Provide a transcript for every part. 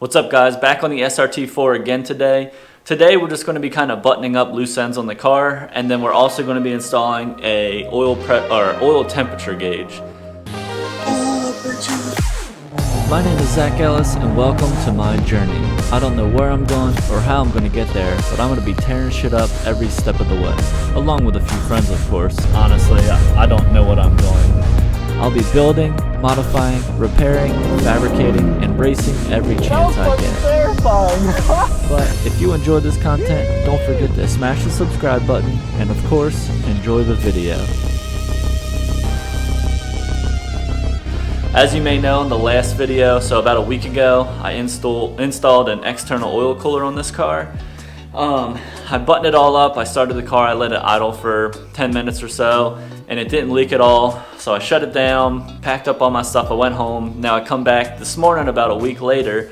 What's up guys, back on the SRT4 again today. Today we're just going to be kind of buttoning up loose ends on the car, and then we're also going to be installing a oil temperature gauge. My name is Zach Ellis and welcome to my journey. I don't know where I'm going or how I'm going to get there, but I'm going to be tearing shit up every step of the way. Along with a few friends, of course. Honestly, I don't know what I'm doing. I'll be building, modifying, repairing, fabricating, and racing every chance I get. But if you enjoy this content, don't forget to smash the subscribe button and of course, enjoy the video. As you may know in the last video, so about a week ago, I installed an external oil cooler on this car. I buttoned it all up, I started the car, I let it idle for 10 minutes or so, and it didn't leak at all. So I shut it down, packed up all my stuff, I went home. Now I come back this morning about a week later,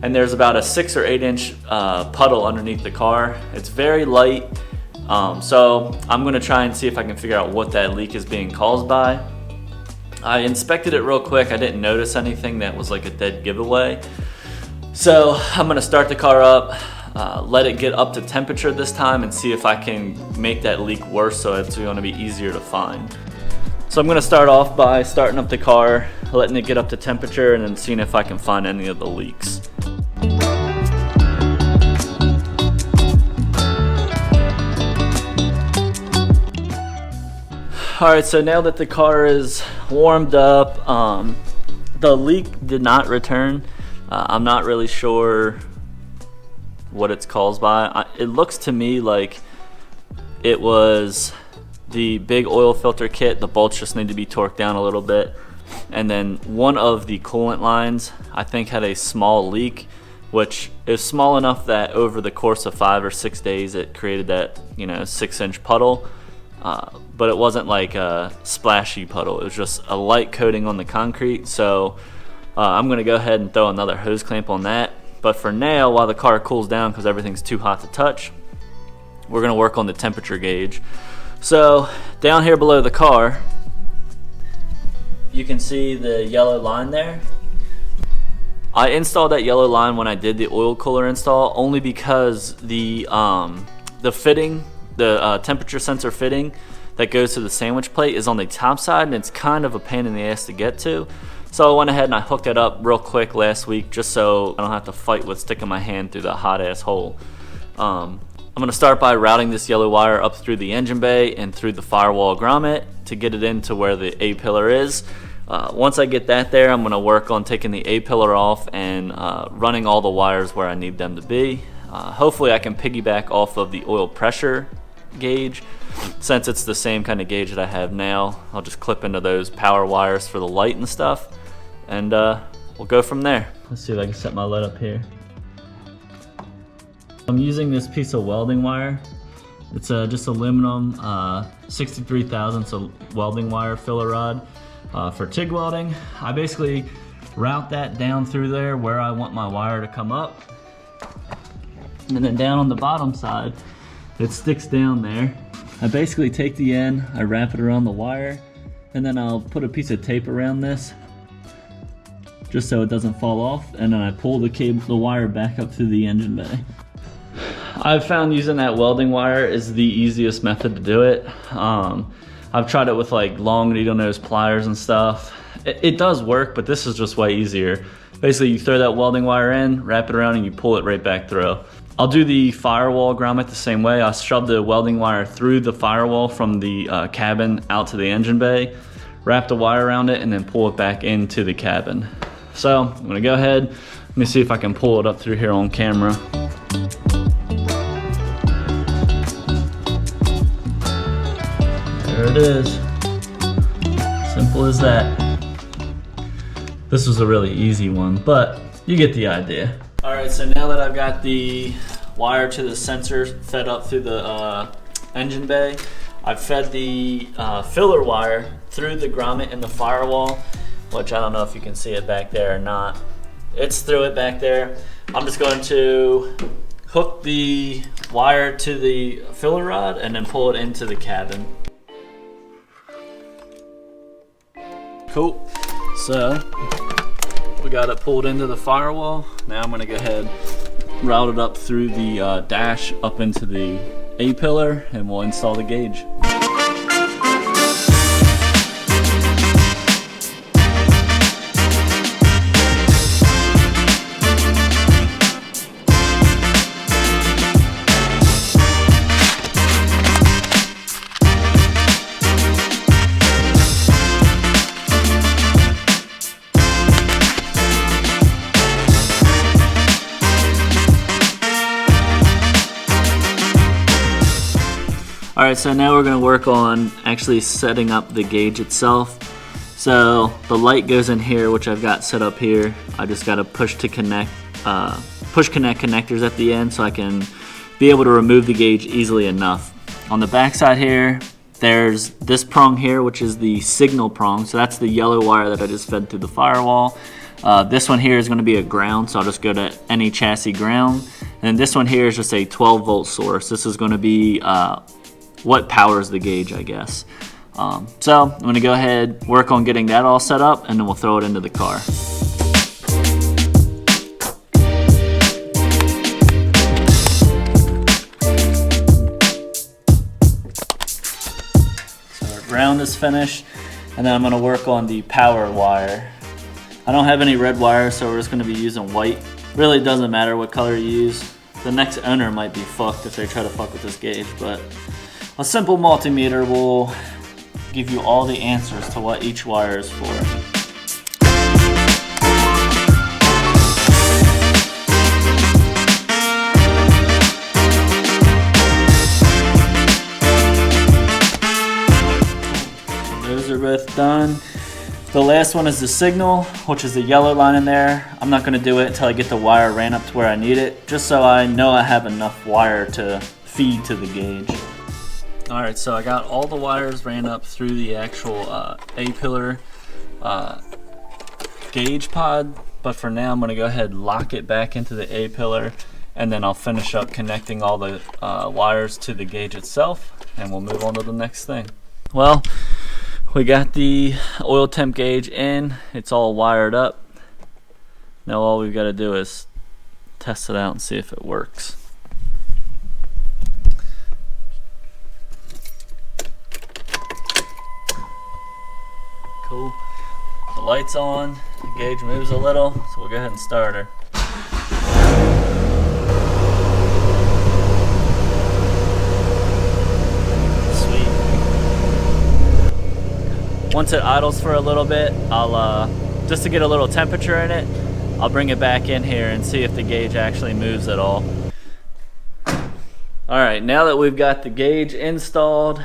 and there's about a 6 or 8 inch puddle underneath the car. It's very light, so I'm gonna try and see if I can figure out what that leak is being caused by. I inspected it real quick, I didn't notice anything that was like a dead giveaway. So I'm gonna start the car up, let it get up to temperature this time and see if I can make that leak worse so it's gonna be easier to find. So I'm gonna start off by starting up the car, letting it get up to temperature, and then seeing if I can find any of the leaks. Alright, so now that the car is warmed up, the leak did not return. I'm not really sure what it's caused by. It looks to me like it was the big oil filter kit. The bolts just need to be torqued down a little bit. And then one of the coolant lines, I think, had a small leak, which is small enough that over the course of 5 or 6 days it created that 6-inch puddle. But it wasn't like a splashy puddle, it was just a light coating on the concrete. So I'm gonna go ahead and throw another hose clamp on that. But for now, while the car cools down because everything's too hot to touch, we're gonna work on the temperature gauge. So down here below the car, you can see the yellow line there. I installed that yellow line when I did the oil cooler install, only because the fitting, the temperature sensor fitting that goes to the sandwich plate is on the top side, and it's kind of a pain in the ass to get to. So I went ahead and I hooked it up real quick last week just so I don't have to fight with sticking my hand through the hot ass hole. I'm gonna start by routing this yellow wire up through the engine bay and through the firewall grommet to get it into where the A-pillar is. Once I get that there, I'm gonna work on taking the A-pillar off and running all the wires where I need them to be. Hopefully I can piggyback off of the oil pressure gauge. Since it's the same kind of gauge that I have now, I'll just clip into those power wires for the light and stuff, and we'll go from there. Let's see if I can set my lead up here. I'm using this piece of welding wire. It's just aluminum 63 thousandths of welding wire filler rod for TIG welding. I basically route that down through there where I want my wire to come up, and then down on the bottom side it sticks down there. I basically take the end, I wrap it around the wire, and then I'll put a piece of tape around this just so it doesn't fall off, and then I pull the wire back up through the engine bay. I've found using that welding wire is the easiest method to do it. I've tried it with like long needle nose pliers and stuff. It does work, but this is just way easier. Basically you throw that welding wire in, wrap it around, and you pull it right back through. I'll do the firewall grommet the same way. I'll shove the welding wire through the firewall from the cabin out to the engine bay, wrap the wire around it, and then pull it back into the cabin. So I'm gonna go ahead, let me see if I can pull it up through here on camera. There it is. Simple as that. This was a really easy one, but you get the idea. Alright, so now that I've got the wire to the sensor fed up through the engine bay, I've fed the filler wire through the grommet in the firewall, which I don't know if you can see it back there or not. It's through it back there. I'm just going to hook the wire to the filler rod and then pull it into the cabin. Cool. So We got it pulled into the firewall. Now I'm gonna go ahead, route it up through the dash up into the A-pillar, and we'll install the gauge. Alright, so now we're going to work on actually setting up the gauge itself. So the light goes in here, which I've got set up here. I just got to push connect connectors at the end so I can be able to remove the gauge easily enough. On the back side here, there's this prong here, which is the signal prong. So that's the yellow wire that I just fed through the firewall. This one here is going to be a ground, so I'll just go to any chassis ground. And this one here is just a 12-volt source. This is going to be what powers the gauge, I guess. So I'm going to go ahead, work on getting that all set up, and then we'll throw it into the car. So our ground is finished, and then I'm going to work on the power wire. I don't have any red wire, so we're just going to be using white. Really doesn't matter what color you use. The next owner might be fucked if they try to fuck with this gauge, but a simple multimeter will give you all the answers to what each wire is for. Those are both done. The last one is the signal, which is the yellow line in there. I'm not going to do it until I get the wire ran up to where I need it, just so I know I have enough wire to feed to the gauge. Alright, so I got all the wires ran up through the actual A-pillar gauge pod, but for now I'm going to go ahead and lock it back into the A-pillar, and then I'll finish up connecting all the wires to the gauge itself, and we'll move on to the next thing. Well, we got the oil temp gauge in, it's all wired up. Now all we've got to do is test it out and see if it works. Cool. The light's on, the gauge moves a little, so we'll go ahead and start her. Sweet. Once it idles for a little bit, I'll just to get a little temperature in it, I'll bring it back in here and see if the gauge actually moves at all. Alright, now that we've got the gauge installed,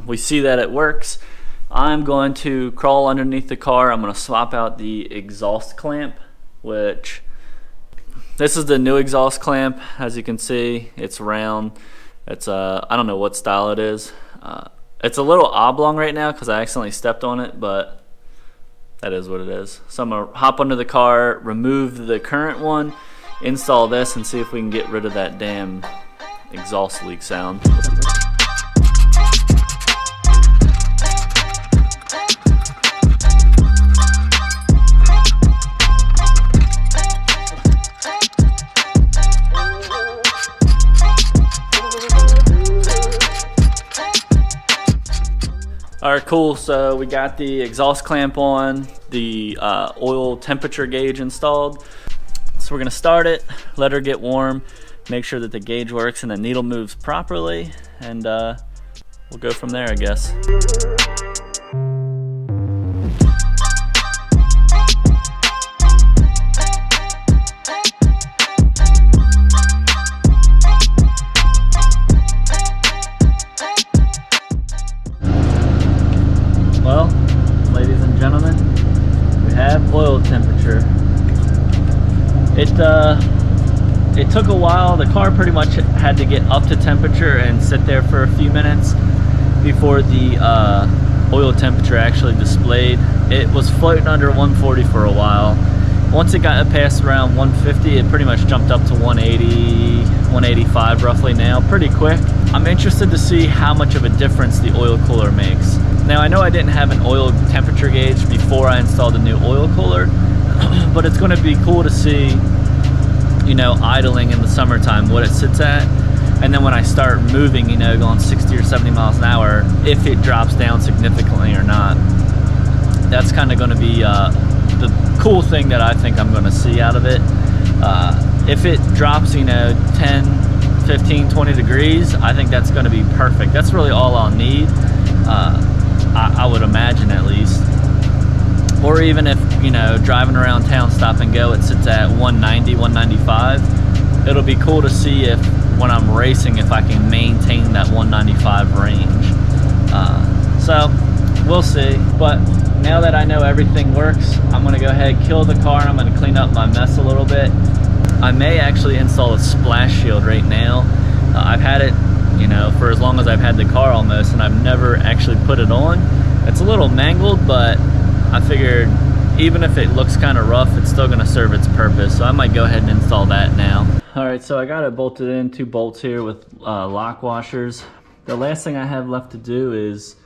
we see that it works. I'm going to crawl underneath the car. I'm going to swap out the exhaust clamp, which this is the new exhaust clamp. As you can see, it's round. It's I don't know what style it is. It's a little oblong right now because I accidentally stepped on it, but that is what it is. So I'm going to hop under the car, remove the current one, install this, and see if we can get rid of that damn exhaust leak sound. Alright, cool. So we got the exhaust clamp on, the oil temperature gauge installed. So we're going to start it, let her get warm, make sure that the gauge works and the needle moves properly, and we'll go from there, I guess. Well, ladies and gentlemen, we have oil temperature. It took a while. The car pretty much had to get up to temperature and sit there for a few minutes before the oil temperature actually displayed. It was floating under 140 for a while. Once it got past around 150, it pretty much jumped up to 180, 185 roughly now, pretty quick. I'm interested to see how much of a difference the oil cooler makes. Now I know I didn't have an oil temperature gauge before I installed the new oil cooler, but it's going to be cool to see, you know, idling in the summertime, what it sits at. And then when I start moving, you know, going 60 or 70 miles an hour, if it drops down significantly or not. That's kind of going to be the cool thing that I think I'm going to see out of it. If it drops, you know, 10, 15, 20 degrees, I think that's going to be perfect. That's really all I'll need, I would imagine, at least. Or even if, you know, driving around town, stop and go, it sits at 190, 195. It'll be cool to see if, when I'm racing, if I can maintain that 195 range. So we'll see. But now that I know everything works, I'm gonna go ahead, kill the car, and I'm gonna clean up my mess a little bit. I may actually install a splash shield right now. I've had it, you know, for as long as I've had the car almost, and I've never actually put it on. It's a little mangled, but I figured even if it looks kind of rough, it's still gonna serve its purpose. So I might go ahead and install that now. All right, so I got it bolted in, 2 bolts here with lock washers. The last thing I have left to do is,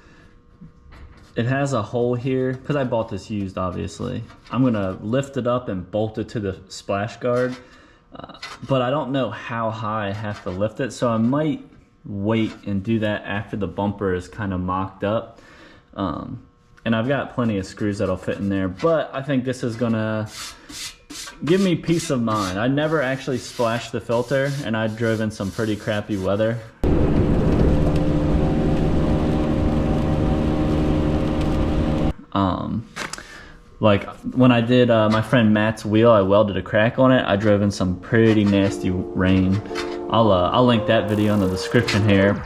it has a hole here, because I bought this used, obviously. I'm gonna lift it up and bolt it to the splash guard, but I don't know how high I have to lift it, so I might wait and do that after the bumper is kind of mocked up. And I've got plenty of screws that'll fit in there, but I think this is gonna give me peace of mind. I never actually splashed the filter, and I drove in some pretty crappy weather. Like when I did my friend Matt's wheel, I welded a crack on it. I drove in some pretty nasty rain. I'll link that video in the description here.